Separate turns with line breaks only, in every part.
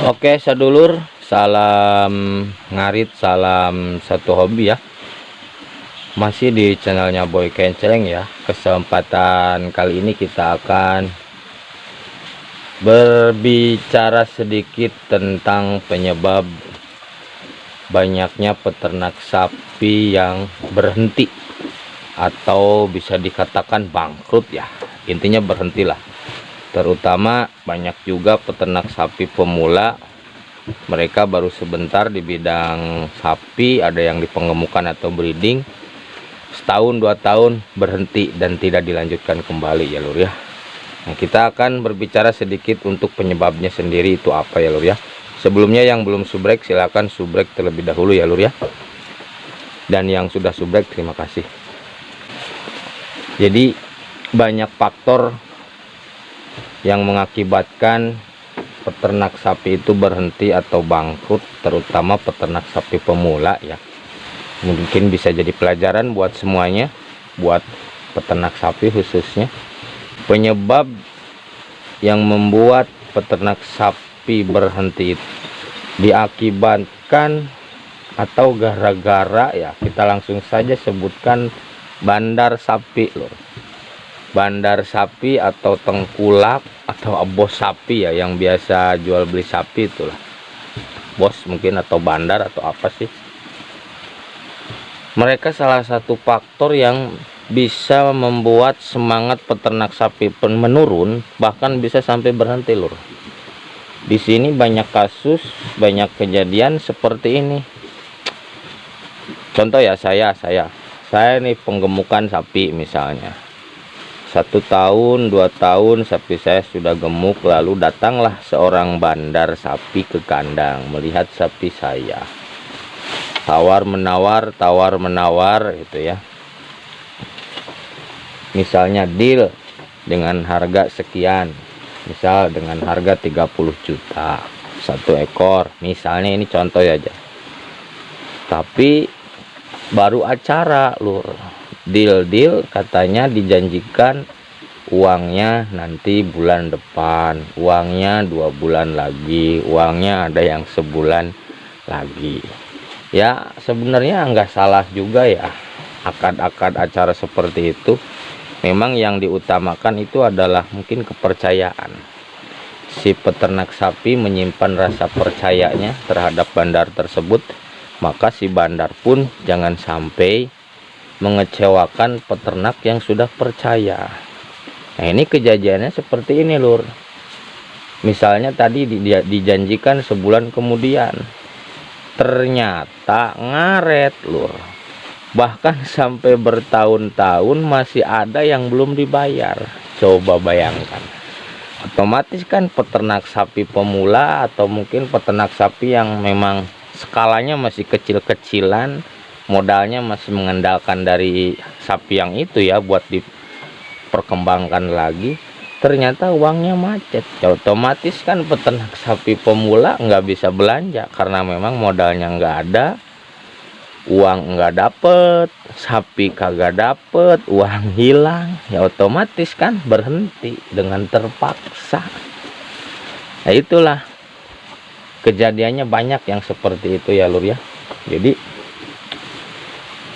Oke, sadulur, salam ngarit, salam satu hobi ya. Masih di channelnya Boy Kenceleng ya. Kesempatan kali ini kita akan berbicara sedikit tentang penyebab banyaknya peternak sapi yang berhenti atau bisa dikatakan bangkrut ya. Intinya berhentilah. Terutama banyak juga peternak sapi pemula, mereka baru sebentar di bidang sapi, ada yang di penggemukan atau breeding, setahun 2 tahun berhenti dan tidak dilanjutkan kembali ya lur ya. Nah, kita akan berbicara sedikit untuk penyebabnya sendiri itu apa ya lur ya. Sebelumnya yang belum subrek silahkan subrek terlebih dahulu ya lur ya, dan yang sudah subrek terima kasih. Jadi banyak faktor yang mengakibatkan peternak sapi itu berhenti atau bangkrut, terutama peternak sapi pemula ya. Mungkin bisa jadi pelajaran buat semuanya, buat peternak sapi khususnya. Penyebab yang membuat peternak sapi berhenti diakibatkan atau gara-gara ya, kita langsung saja sebutkan bandar sapi loh. Bandar sapi atau tengkulak atau bos sapi ya, yang biasa jual beli sapi itulah bos mungkin, atau bandar atau apa sih. Mereka salah satu faktor yang bisa membuat semangat peternak sapi pun menurun, bahkan bisa sampai berhenti lur. Di sini banyak kasus, banyak kejadian seperti ini. Contoh ya, saya nih penggemukan sapi misalnya. 1 tahun 2 tahun sapi saya sudah gemuk, lalu datanglah seorang bandar sapi ke kandang melihat sapi saya, tawar menawar itu ya, misalnya deal dengan harga sekian, misal dengan harga 30 juta 1 ekor misalnya, ini contoh ya aja. Tapi baru acara lur, deal katanya dijanjikan uangnya nanti bulan depan, uangnya 2 bulan lagi, uangnya ada yang sebulan lagi ya. Sebenarnya nggak salah juga ya akad-akad acara seperti itu. Memang yang diutamakan itu adalah mungkin kepercayaan. Si peternak sapi menyimpan rasa percayanya terhadap bandar tersebut, maka si bandar pun jangan sampai mengecewakan peternak yang sudah percaya. Nah, ini kejadiannya seperti ini lur. Misalnya tadi dijanjikan sebulan kemudian, ternyata ngaret lur. Bahkan sampai bertahun-tahun masih ada yang belum dibayar. Coba bayangkan. Otomatis kan peternak sapi pemula atau mungkin peternak sapi yang memang skalanya masih kecil-kecilan, modalnya masih mengandalkan dari sapi yang itu ya buat diperkembangkan lagi, ternyata uangnya macet ya, otomatis kan peternak sapi pemula nggak bisa belanja karena memang modalnya nggak ada, uang nggak dapet, sapi kagak dapet, uang hilang ya, otomatis kan berhenti dengan terpaksa. Nah, itulah kejadiannya banyak yang seperti itu ya lur ya. Jadi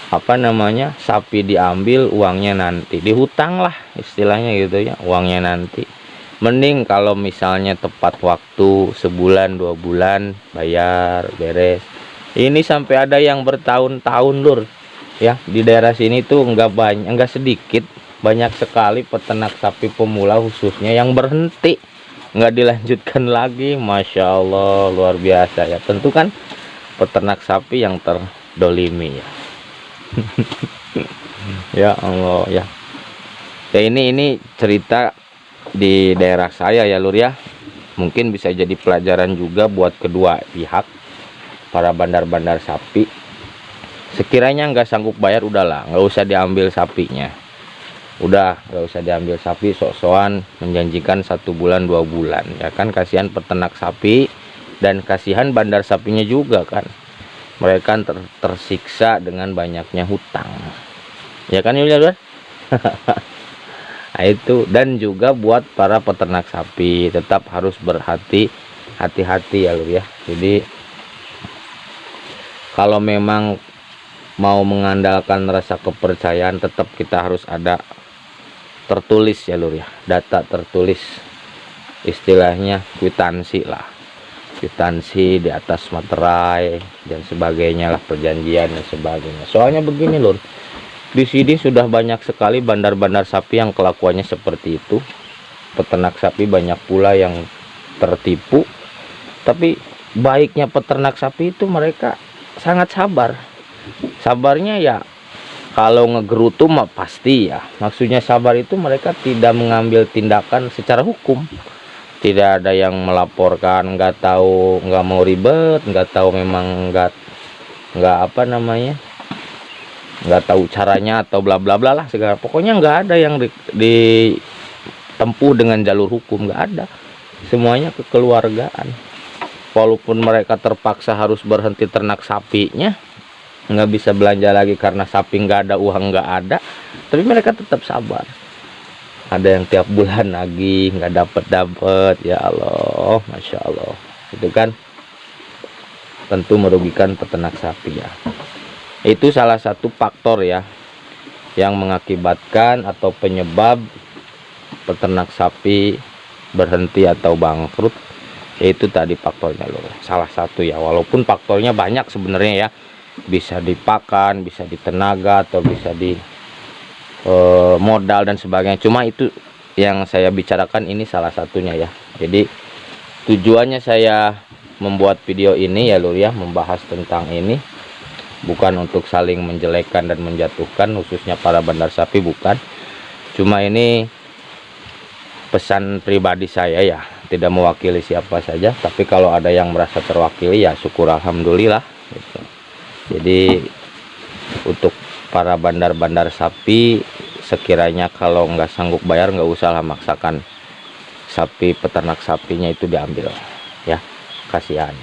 sapi diambil, uangnya nanti dihutang lah istilahnya gitu ya, uangnya nanti. Mending kalau misalnya tepat waktu, sebulan 2 bulan bayar beres. Ini sampai ada yang bertahun-tahun lur ya. Di daerah sini tuh enggak sedikit, banyak sekali peternak sapi pemula khususnya yang berhenti, nggak dilanjutkan lagi. Masya Allah, luar biasa ya. Tentu kan peternak sapi yang terdolimi ya. Ya Allah ya. Ya ini cerita di daerah saya ya lur ya. Mungkin bisa jadi pelajaran juga buat kedua pihak, para bandar-bandar sapi. Sekiranya nggak sanggup bayar, udahlah nggak usah diambil sapinya. Udah nggak usah diambil sapi, sok-sokan menjanjikan 1 bulan 2 bulan ya kan. Kasihan peternak sapi dan kasihan bandar sapinya juga kan. Mereka tersiksa dengan banyaknya hutang ya kan Yulia. Nah itu, dan juga buat para peternak sapi tetap harus berhati hati-hati ya lur ya. Jadi kalau memang mau mengandalkan rasa kepercayaan, tetap kita harus ada tertulis ya lur ya, data tertulis, istilahnya kwitansi lah, kwitansi di atas materai dan sebagainya lah, perjanjian dan sebagainya. Soalnya begini lur, di sini sudah banyak sekali bandar-bandar sapi yang kelakuannya seperti itu. Peternak sapi banyak pula yang tertipu. Tapi baiknya peternak sapi itu mereka sangat sabar. Sabarnya ya kalau ngegerutu mah pasti ya. Maksudnya sabar itu mereka tidak mengambil tindakan secara hukum. Tidak ada yang melaporkan, nggak tahu, nggak mau ribet, nggak tahu, memang nggak apa namanya, nggak tahu caranya atau bla bla bla lah segala. Pokoknya nggak ada yang ditempuh dengan jalur hukum, nggak ada. Semuanya kekeluargaan. Walaupun mereka terpaksa harus berhenti ternak sapinya, nggak bisa belanja lagi karena sapi nggak ada, uang nggak ada, tapi mereka tetap sabar. Ada yang tiap bulan lagi nggak dapet, ya Allah, masya Allah. Itu kan tentu merugikan peternak sapi ya. Itu salah satu faktor ya yang mengakibatkan atau penyebab peternak sapi berhenti atau bangkrut, yaitu tadi faktornya loh, salah satu ya. Walaupun faktornya banyak sebenarnya ya, bisa di pakan, bisa di tenaga, atau bisa di modal dan sebagainya. Cuma itu yang saya bicarakan ini salah satunya ya. Jadi tujuannya saya membuat video ini ya lur ya, membahas tentang ini, bukan untuk saling menjelekkan dan menjatuhkan khususnya para bandar sapi, bukan. Cuma ini pesan pribadi saya ya, tidak mewakili siapa saja, tapi kalau ada yang merasa terwakili ya syukur alhamdulillah gitu. Jadi untuk para bandar-bandar sapi, sekiranya kalau nggak sanggup bayar, nggak usah lah maksakan sapi, peternak sapinya itu diambil ya, kasihan.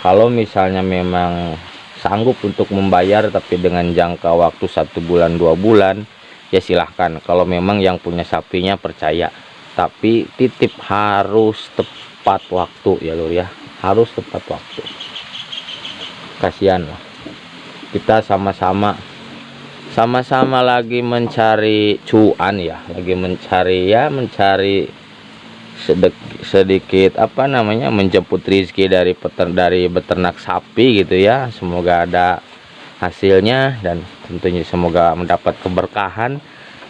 Kalau misalnya memang sanggup untuk membayar tapi dengan jangka waktu 1 bulan 2 bulan ya silahkan. Kalau memang yang punya sapinya percaya, tapi titip harus tepat waktu ya lur ya, harus tepat waktu. Kasihan lah, kita sama-sama lagi mencari cuan ya, lagi mencari sedikit apa namanya, menjemput rezeki dari beternak sapi gitu ya. Semoga ada hasilnya dan tentunya semoga mendapat keberkahan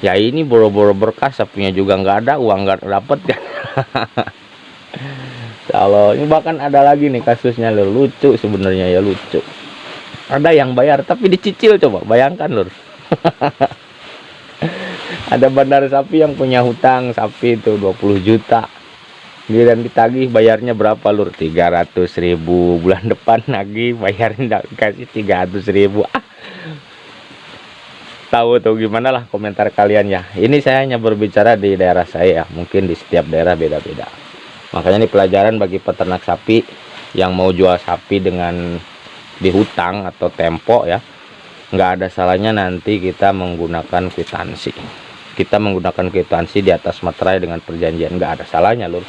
ya. Ini boro-boro berkah, sapinya juga nggak ada, uang nggak dapet kan. Kalau ini bahkan ada lagi nih kasusnya lur, lucu sebenarnya ya, lucu. Ada yang bayar tapi dicicil, coba bayangkan lur. Ada bandar sapi yang punya hutang sapi itu 20 juta. Dan ditagih bayarnya berapa lur? 300.000. Bulan depan lagi bayarnya kasih 300.000. Tahu tuh gimana lah komentar kalian ya. Ini saya hanya berbicara di daerah saya ya, mungkin di setiap daerah beda-beda. Makanya ini pelajaran bagi peternak sapi yang mau jual sapi dengan dihutang atau tempo ya. Nggak ada salahnya nanti kita menggunakan kwitansi. Kita menggunakan kwitansi di atas materai dengan perjanjian, nggak ada salahnya lur.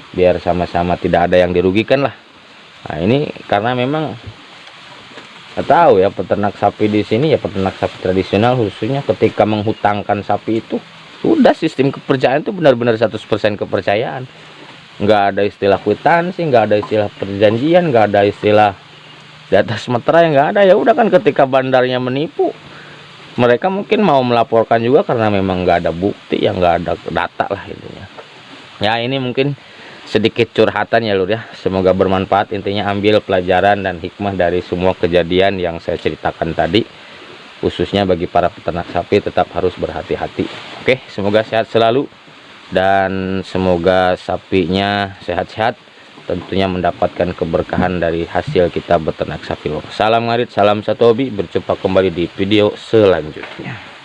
Biar sama-sama tidak ada yang dirugikan lah. Nah ini karena memang nggak tahu ya, peternak sapi di sini ya, peternak sapi tradisional khususnya, ketika menghutangkan sapi itu sudah sistem kepercayaan itu benar-benar 100% kepercayaan. Nggak ada istilah kwitansi, nggak ada istilah perjanjian, nggak ada istilah di atas materai, nggak ada. Ya udah kan, ketika bandarnya menipu, mereka mungkin mau melaporkan juga karena memang nggak ada bukti, yang nggak ada data lah intinya. Ya ini mungkin sedikit curhatan ya lur ya, semoga bermanfaat. Intinya ambil pelajaran dan hikmah dari semua kejadian yang saya ceritakan tadi, khususnya bagi para peternak sapi tetap harus berhati-hati. Oke, semoga sehat selalu dan semoga sapinya sehat-sehat, tentunya mendapatkan keberkahan dari hasil kita beternak sapi lur. Salam ngarit, salam satu hobi, berjumpa kembali di video selanjutnya.